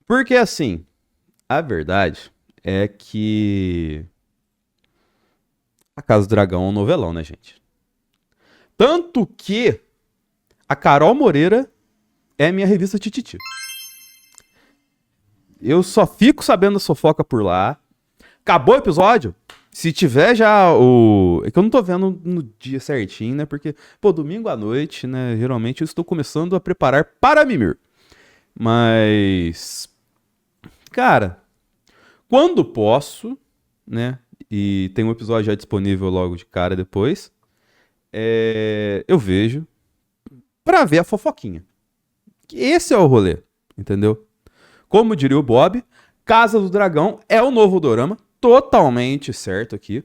Porque assim, a verdade é que A Casa do Dragão é um novelão, né, gente? Tanto que a Carol Moreira é minha revista Tititi. Eu só fico sabendo da fofoca por lá. Acabou o episódio? Se tiver já o. É que eu não tô vendo no dia certinho, né? Porque, pô, domingo à noite, né? Geralmente eu estou começando a preparar para mimir. Mas. Cara, quando posso, né? E tem um episódio já disponível logo de cara depois. Eu vejo pra ver a fofoquinha. Que esse é o rolê, entendeu? Como diria o Bob, Casa do Dragão é o novo dorama, totalmente certo aqui.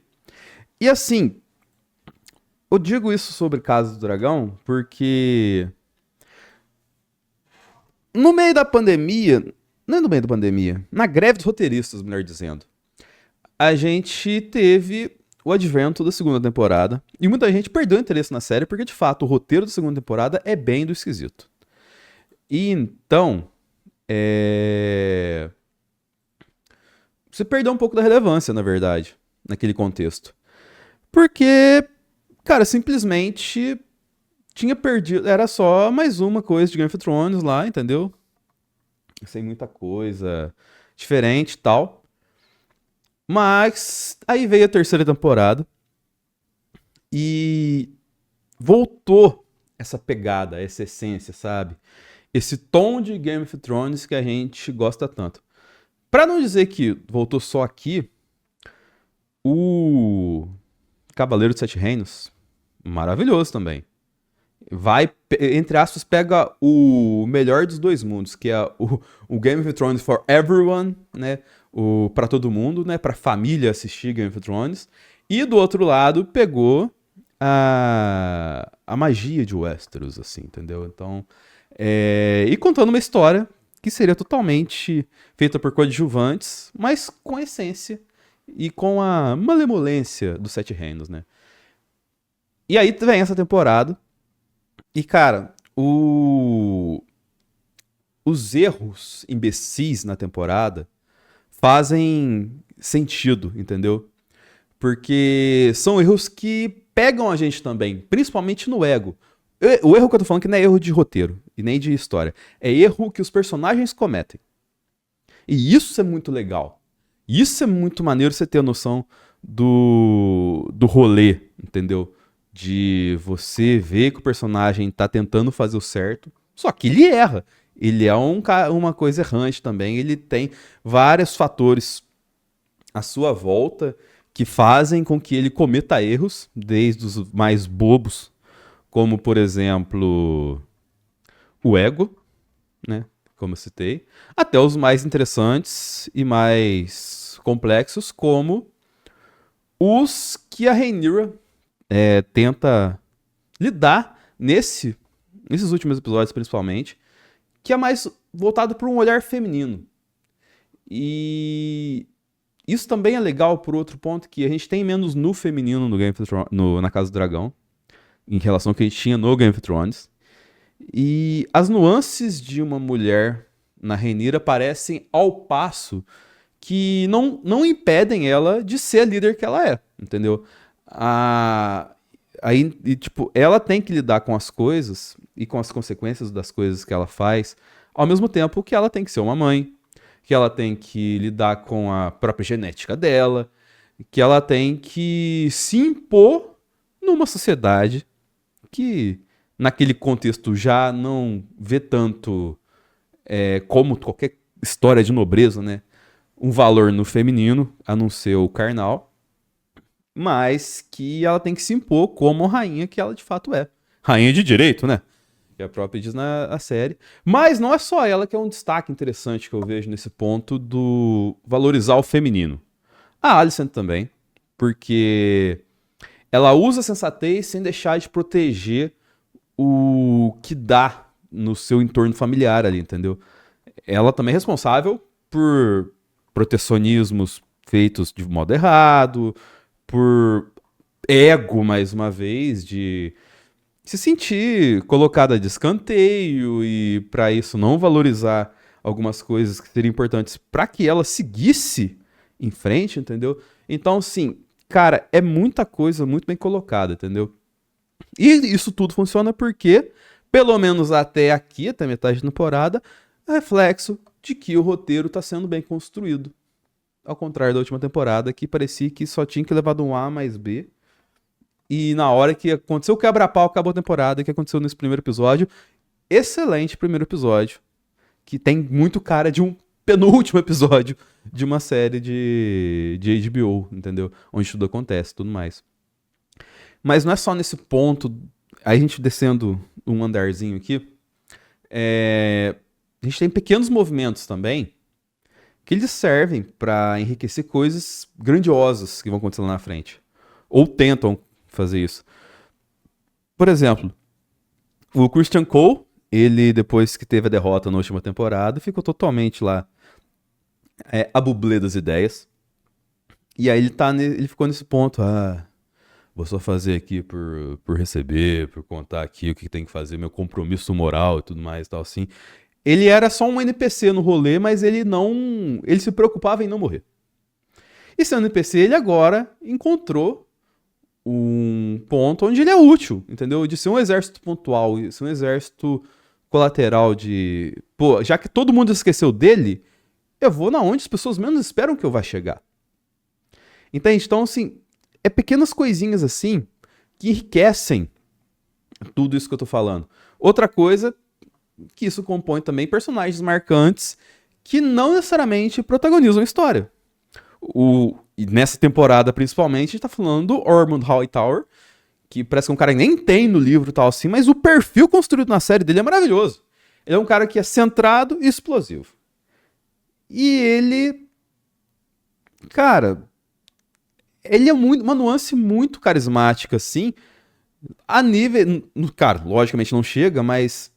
E assim, eu digo isso sobre Casa do Dragão porque no meio da pandemia, não é no meio da pandemia, na greve dos roteiristas, melhor dizendo, a gente teve o advento da segunda temporada e muita gente perdeu interesse na série porque de fato o roteiro da segunda temporada é bem do esquisito. E então, você perdeu um pouco da relevância, na verdade, naquele contexto. Porque, cara, simplesmente tinha perdido. Era só mais uma coisa de Game of Thrones lá, entendeu? Sem muita coisa diferente e tal. Mas aí veio a terceira temporada e voltou essa pegada, essa essência, sabe? Esse tom de Game of Thrones que a gente gosta tanto. Pra não dizer que voltou só aqui, o Cavaleiro dos Sete Reinos, maravilhoso também. Vai, entre aspas, pega o melhor dos dois mundos, que é o Game of Thrones for everyone, né? Pra todo mundo, né? Pra família assistir Game of Thrones. E do outro lado, pegou a magia de Westeros, assim, entendeu? Então, e contando uma história que seria totalmente feita por coadjuvantes, mas com a essência e com a malemolência dos Sete Reinos, né? E aí vem essa temporada. E, cara, os erros imbecis na temporada fazem sentido, entendeu? Porque são erros que pegam a gente também, principalmente no ego. O erro que eu tô falando que não é erro de roteiro e nem de história. É erro que os personagens cometem. E isso é muito legal. Isso é muito maneiro você ter a noção do rolê, entendeu? De você ver que o personagem tá tentando fazer o certo, só que ele erra. Ele é uma coisa errante também. Ele tem vários fatores à sua volta que fazem com que ele cometa erros, desde os mais bobos, como por exemplo o ego, né? Como eu citei, até os mais interessantes e mais complexos, como os que a Rhaenyra tenta lidar nesses últimos episódios, principalmente, que é mais voltado para um olhar feminino. E isso também é legal por outro ponto, que a gente tem menos no feminino no Game of Thrones, na Casa do Dragão, em relação ao que a gente tinha no Game of Thrones. E as nuances de uma mulher na Rhaenyra parecem ao passo que não impedem ela de ser a líder que ela é, entendeu? A, aí, e, tipo, ela tem que lidar com as coisas e com as consequências das coisas que ela faz, ao mesmo tempo que ela tem que ser uma mãe, que ela tem que lidar com a própria genética dela, que ela tem que se impor numa sociedade que, naquele contexto, já não vê tanto como qualquer história de nobreza, né? Um valor no feminino, a não ser o carnal, mas que ela tem que se impor como rainha que ela de fato é. Rainha de direito, né? Que a própria diz na série. Mas não é só ela que é um destaque interessante que eu vejo nesse ponto do valorizar o feminino. A Alicent também, porque ela usa a sensatez sem deixar de proteger o que dá no seu entorno familiar ali, entendeu? Ela também é responsável por protecionismos feitos de modo errado, por ego, mais uma vez, de se sentir colocada de escanteio e para isso não valorizar algumas coisas que seriam importantes para que ela seguisse em frente, entendeu? Então, assim, cara, é muita coisa muito bem colocada, entendeu? E isso tudo funciona porque, pelo menos até aqui, até metade da temporada, é reflexo de que o roteiro tá sendo bem construído. Ao contrário da última temporada, que parecia que só tinha que levar de um A mais B. E na hora que aconteceu o quebra-pau, acabou a temporada, que aconteceu nesse primeiro episódio. Excelente primeiro episódio. Que tem muito cara de um penúltimo episódio de uma série de HBO, entendeu? Onde tudo acontece e tudo mais. Mas não é só nesse ponto. Aí a gente descendo um andarzinho aqui. A gente tem pequenos movimentos também que eles servem para enriquecer coisas grandiosas que vão acontecer lá na frente. Ou tentam fazer isso. Por exemplo, o Christian Cole, ele, depois que teve a derrota na última temporada, ficou totalmente lá a bublé das ideias. E aí ele ficou nesse ponto, vou só fazer aqui por receber, por contar aqui o que tem que fazer, meu compromisso moral e tudo mais e tal assim. Ele era só um NPC no rolê, mas ele se preocupava em não morrer. E sendo NPC, ele agora encontrou um ponto onde ele é útil, entendeu? De ser um exército pontual, de ser um exército colateral de... Pô, já que todo mundo esqueceu dele, eu vou na onde as pessoas menos esperam que eu vá chegar. Entende? Então, assim, é pequenas coisinhas assim que enriquecem tudo isso que eu tô falando. Outra coisa que isso compõe também personagens marcantes que não necessariamente protagonizam a história. E nessa temporada, principalmente, a gente tá falando do Ormond Hightower, que parece que é um cara que nem tem no livro e tal assim, mas o perfil construído na série dele é maravilhoso. Ele é um cara que é centrado e explosivo. E ele... Cara... Ele é uma nuance muito carismática, assim. A nível... Cara, logicamente não chega, mas...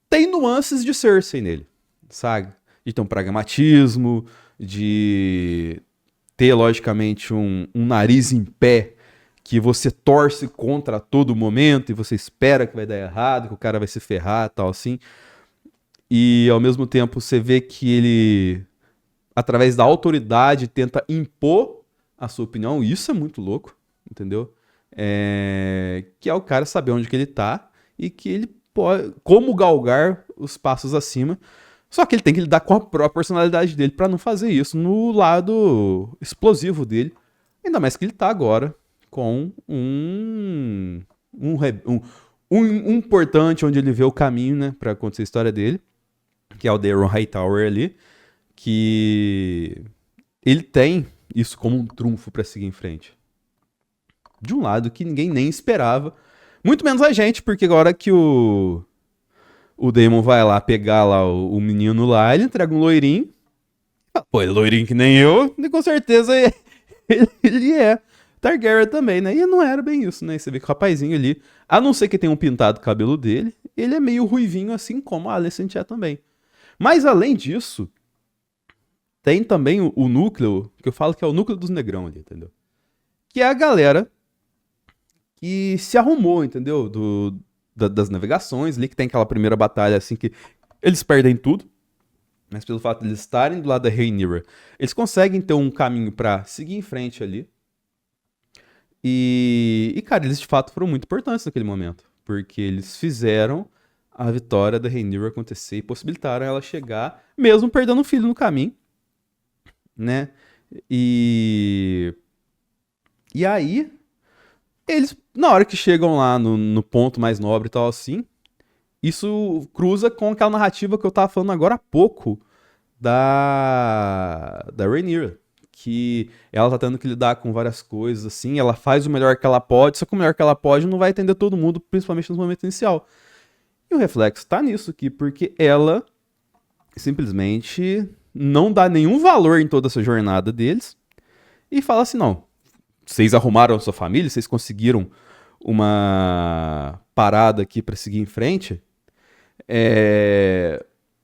Tem nuances de Cersei nele, sabe? De ter um pragmatismo, de ter, logicamente, um nariz em pé que você torce contra a todo momento e você espera que vai dar errado, que o cara vai se ferrar e tal, assim. E, ao mesmo tempo, você vê que ele, através da autoridade, tenta impor a sua opinião. Isso é muito louco, entendeu? Que é o cara saber onde que ele tá e que ele pode, como galgar os passos acima. Só que ele tem que lidar com a própria personalidade dele pra não fazer isso no lado explosivo dele. Ainda mais que ele tá agora com um importante onde ele vê o caminho, né, pra acontecer a história dele, que é o Daron Hightower ali, que ele tem isso como um trunfo pra seguir em frente. De um lado que ninguém nem esperava, muito menos a gente, porque agora que o Daemon vai lá pegar lá o menino lá, ele entrega um loirinho. Pô, ele é loirinho que nem eu, e com certeza ele é Targaryen também, né? E não era bem isso, né? Você vê que o rapazinho ali, a não ser que tenha um pintado o cabelo dele, ele é meio ruivinho, assim como a Alicent é também. Mas além disso, tem também o núcleo, que eu falo que é o núcleo dos negrão ali, entendeu? Que é a galera que se arrumou, entendeu? Das navegações ali, que tem aquela primeira batalha, assim, que eles perdem tudo, mas pelo fato de eles estarem do lado da Rhaenyra, eles conseguem ter um caminho pra seguir em frente ali. E, cara, eles de fato foram muito importantes naquele momento, porque eles fizeram a vitória da Rhaenyra acontecer e possibilitaram ela chegar, mesmo perdendo um filho no caminho, né? E aí, eles, na hora que chegam lá no ponto mais nobre e tal assim, isso cruza com aquela narrativa que eu tava falando agora há pouco da Rhaenyra, que ela tá tendo que lidar com várias coisas, assim, ela faz o melhor que ela pode, só que o melhor que ela pode não vai atender todo mundo, principalmente no momento inicial. E o reflexo tá nisso aqui, porque ela simplesmente não dá nenhum valor em toda essa jornada deles e fala assim, não, vocês arrumaram a sua família, vocês conseguiram uma parada aqui pra seguir em frente,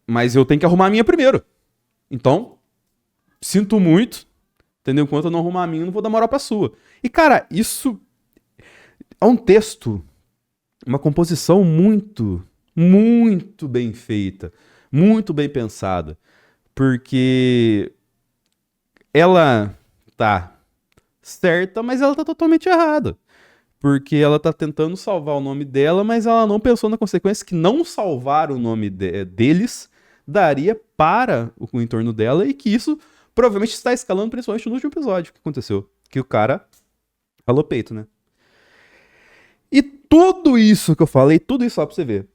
mas eu tenho que arrumar a minha primeiro. Então, sinto muito, entendeu? Enquanto eu não arrumar a minha, eu não vou dar moral pra sua. E, cara, isso é um texto, uma composição muito, muito bem feita. muito bem pensada, porque ela tá certa, mas ela tá totalmente errada. Porque ela tá tentando salvar o nome dela, mas ela não pensou na consequência que não salvar o nome deles daria para o entorno dela e que isso provavelmente está escalando principalmente no último episódio. O que aconteceu? Que o cara falou peito, né? E tudo isso que eu falei, tudo isso só pra você ver.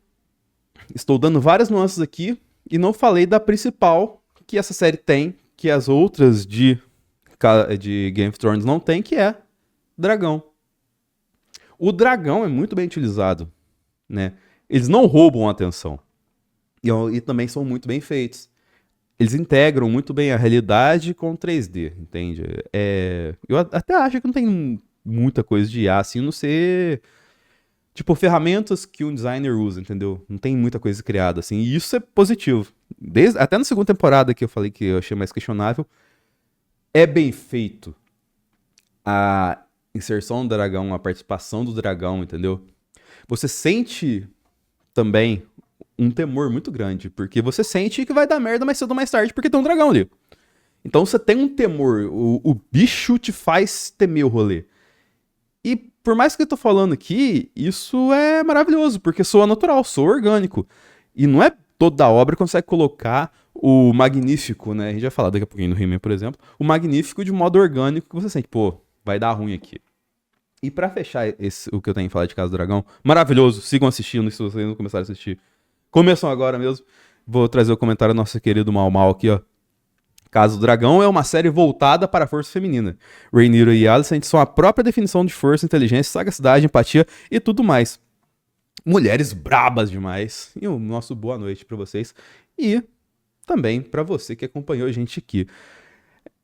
Estou dando várias nuances aqui e não falei da principal que essa série tem, que as outras de Game of Thrones não tem, que é dragão. O dragão é muito bem utilizado, né? Eles não roubam a atenção. E também são muito bem feitos. Eles integram muito bem a realidade com 3D, entende? Eu até acho que não tem muita coisa de IA, assim, não ser... Tipo, ferramentas que um designer usa, entendeu? Não tem muita coisa criada, assim. E isso é positivo. Até na segunda temporada que eu falei que eu achei mais questionável, é bem feito a inserção do dragão, a participação do dragão, entendeu? Você sente também um temor muito grande, porque você sente que vai dar merda mais cedo ou mais tarde, porque tem um dragão ali. Então você tem um temor, o bicho te faz temer o rolê. E por mais que eu tô falando aqui, isso é maravilhoso, porque soa natural, soa orgânico. E não é toda a obra que consegue colocar o magnífico, né? A gente vai falar daqui a pouquinho no He-Man, por exemplo. O magnífico de modo orgânico que você sente, pô, vai dar ruim aqui. E pra fechar o que eu tenho que falar de Casa do Dragão, maravilhoso, sigam assistindo se vocês não começaram a assistir. Começam agora mesmo. Vou trazer o comentário do nosso querido Mal Mal aqui, ó. Casa do Dragão é uma série voltada para a força feminina. Rhaenyra e Alicent são a própria definição de força, inteligência, sagacidade, empatia e tudo mais. Mulheres brabas demais. E o nosso boa noite para vocês. E também para você que acompanhou a gente aqui.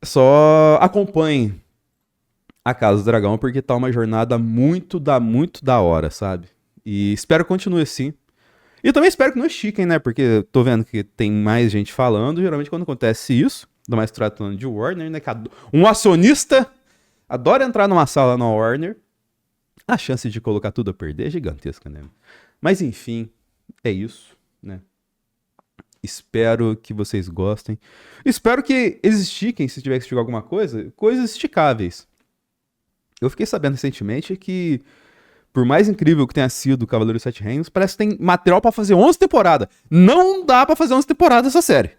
Só acompanhe a Casa do Dragão, porque tá uma jornada muito da hora, sabe? E espero que continue assim. E também espero que não estiquem, né? Porque tô vendo que tem mais gente falando. Geralmente quando acontece isso, ainda mais tratando de Warner, né? Que um acionista adora entrar numa sala na Warner. A chance de colocar tudo a perder é gigantesca, né? Mas enfim, é isso, né? Espero que vocês gostem. Espero que eles estiquem, se tiver que esticar alguma coisa, coisas esticáveis. Eu fiquei sabendo recentemente que, por mais incrível que tenha sido o Cavaleiro dos Sete Reinos, parece que tem material pra fazer 11 temporadas. Não dá pra fazer 11 temporadas essa série.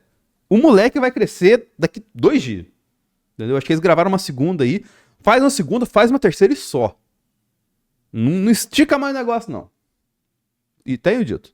O moleque vai crescer daqui 2 dias. Entendeu? Acho que eles gravaram uma segunda aí. Faz uma segunda, faz uma terceira e só. Não estica mais o negócio, não. E tenho dito.